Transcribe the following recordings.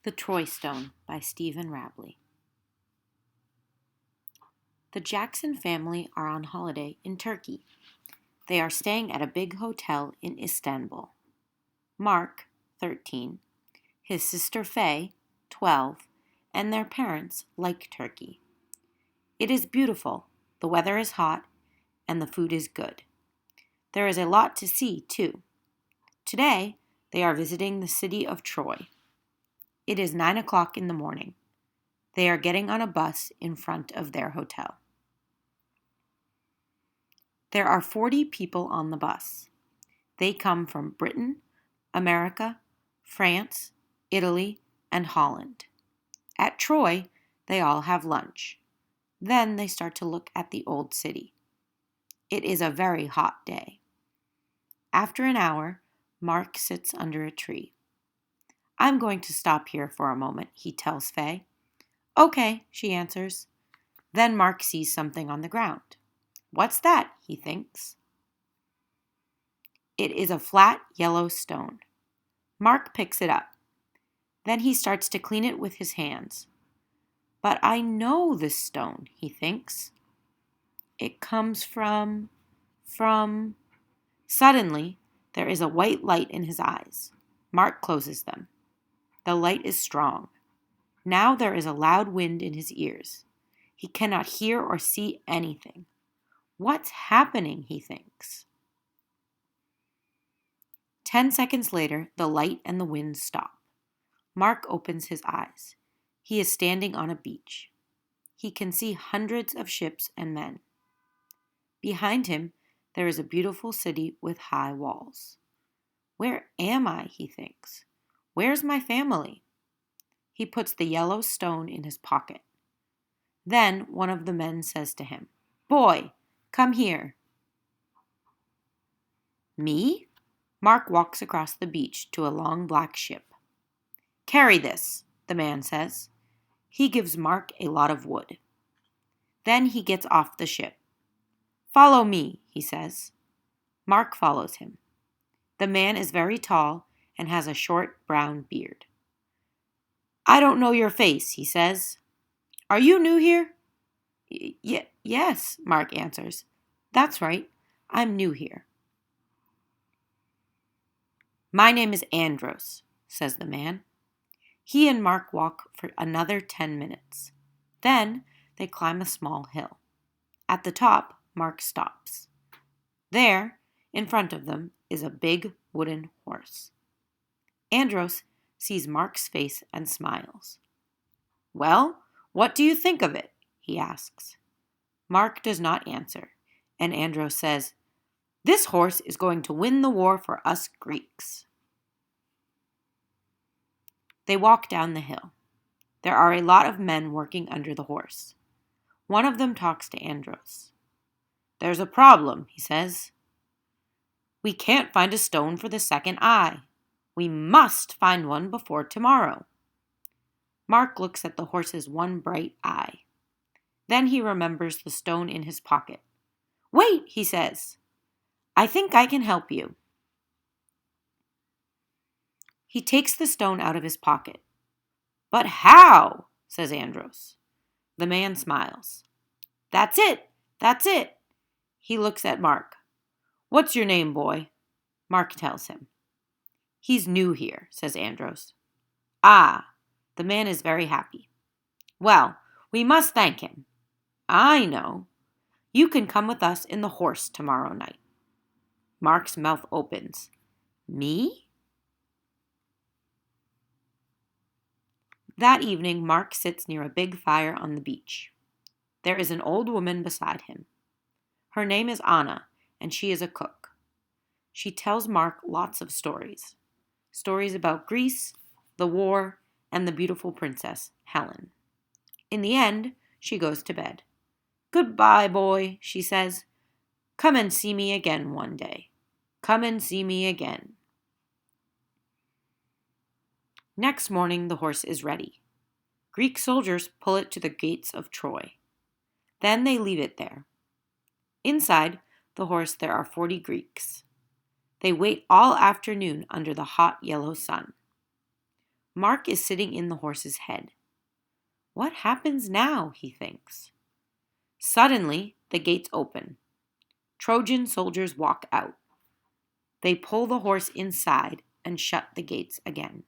The Troy Stone by Stephen Rabley. The Jackson family are on holiday in Turkey. They are staying at a big hotel in Istanbul. Mark, 13, his sister Faye, 12, and their parents like Turkey. It is beautiful, the weather is hot, and the food is good. There is a lot to see, too. Today, they are visiting the city of Troy. It is 9 o'clock in the morning. They are getting on a bus in front of their hotel. There are 40 people on the bus. They come from Britain, America, France, Italy, and Holland. At Troy, they all have lunch. Then they start to look at the old city. It is a very hot day. After an hour, Mark sits under a tree. I'm going to stop here for a moment, he tells Faye. Okay, she answers. Then Mark sees something on the ground. What's that? He thinks. It is a flat yellow stone. Mark picks it up. Then he starts to clean it with his hands. But I know this stone, he thinks. It comes from... Suddenly, there is a white light in his eyes. Mark closes them. The light is strong. Now there is a loud wind in his ears. He cannot hear or see anything. What's happening, he thinks. 10 seconds later, the light and the wind stop. Mark opens his eyes. He is standing on a beach. He can see hundreds of ships and men. Behind him, there is a beautiful city with high walls. Where am I, he thinks. Where's my family? He puts the yellow stone in his pocket. Then one of the men says to him, Boy, come here. Me? Mark walks across the beach to a long black ship. Carry this, the man says. He gives Mark a lot of wood. Then he gets off the ship. Follow me, he says. Mark follows him. The man is very tall and has a short brown beard. I don't know your face, he says. Are you new here? Yes, Mark answers. That's right, I'm new here. My name is Andros, says the man. He and Mark walk for another 10 minutes. Then they climb a small hill. At the top, Mark stops. There, in front of them, is a big wooden horse. Andros sees Mark's face and smiles. Well, what do you think of it? He asks. Mark does not answer, and Andros says, This horse is going to win the war for us Greeks. They walk down the hill. There are a lot of men working under the horse. One of them talks to Andros. There's a problem, he says. We can't find a stone for the second eye. We must find one before tomorrow. Mark looks at the horse's one bright eye. Then he remembers the stone in his pocket. Wait, he says. I think I can help you. He takes the stone out of his pocket. But how? Says Andros. The man smiles. That's it. He looks at Mark. What's your name, boy? Mark tells him. He's new here, says Andros. Ah, the man is very happy. Well, we must thank him. I know. You can come with us in the horse tomorrow night. Mark's mouth opens. Me? That evening, Mark sits near a big fire on the beach. There is an old woman beside him. Her name is Anna, and she is a cook. She tells Mark lots of stories. Stories about Greece, the war, and the beautiful princess, Helen. In the end, she goes to bed. Goodbye, boy, she says. Come and see me again one day. Come and see me again. Next morning, the horse is ready. Greek soldiers pull it to the gates of Troy. Then they leave it there. Inside the horse there are 40 Greeks. They wait all afternoon under the hot yellow sun. Mark is sitting in the horse's head. What happens now, he thinks. Suddenly, the gates open. Trojan soldiers walk out. They pull the horse inside and shut the gates again.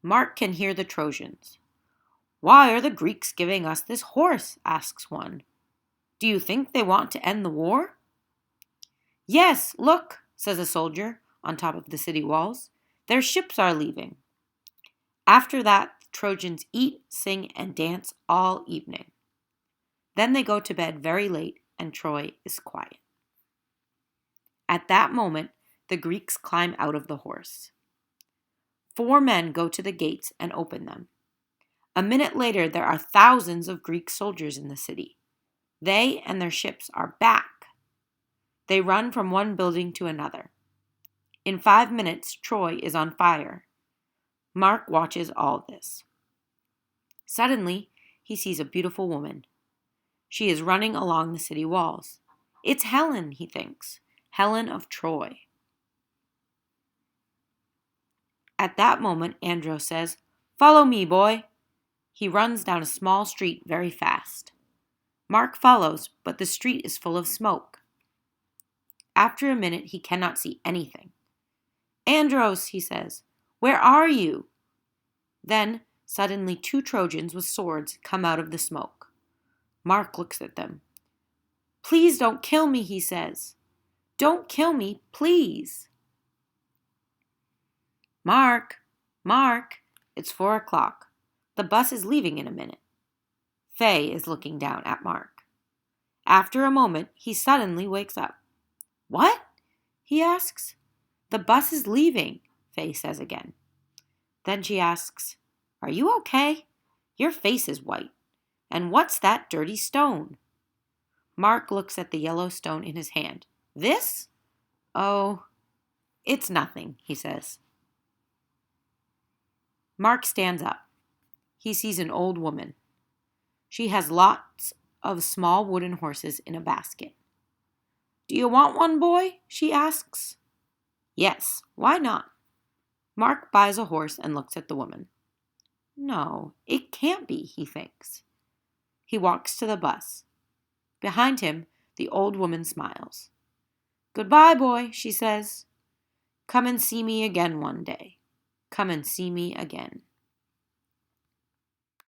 Mark can hear the Trojans. Why are the Greeks giving us this horse? Asks one. Do you think they want to end the war? Yes, look, says a soldier on top of the city walls. Their ships are leaving. After that, the Trojans eat, sing, and dance all evening. Then they go to bed very late, and Troy is quiet. At that moment, the Greeks climb out of the horse. 4 men go to the gates and open them. A minute later, there are thousands of Greek soldiers in the city. They and their ships are back. They run from one building to another. In 5 minutes, Troy is on fire. Mark watches all this. Suddenly, he sees a beautiful woman. She is running along the city walls. It's Helen, he thinks. Helen of Troy. At that moment, Andros says, Follow me, boy. He runs down a small street very fast. Mark follows, but the street is full of smoke. After a minute, he cannot see anything. Andros, he says, where are you? Then, suddenly 2 Trojans with swords come out of the smoke. Mark looks at them. Please don't kill me, he says. Don't kill me, please. Mark, it's 4 o'clock. The bus is leaving in a minute. Faye is looking down at Mark. After a moment, he suddenly wakes up. What? He asks. The bus is leaving, Faye says again. Then she asks, Are you okay? Your face is white. And what's that dirty stone? Mark looks at the yellow stone in his hand. This? Oh, it's nothing, he says. Mark stands up. He sees an old woman. She has lots of small wooden horses in a basket. Do you want one, boy? She asks. Yes, why not? Mark buys a horse and looks at the woman. No, it can't be, he thinks. He walks to the bus. Behind him, the old woman smiles. Goodbye, boy, she says. Come and see me again one day. Come and see me again.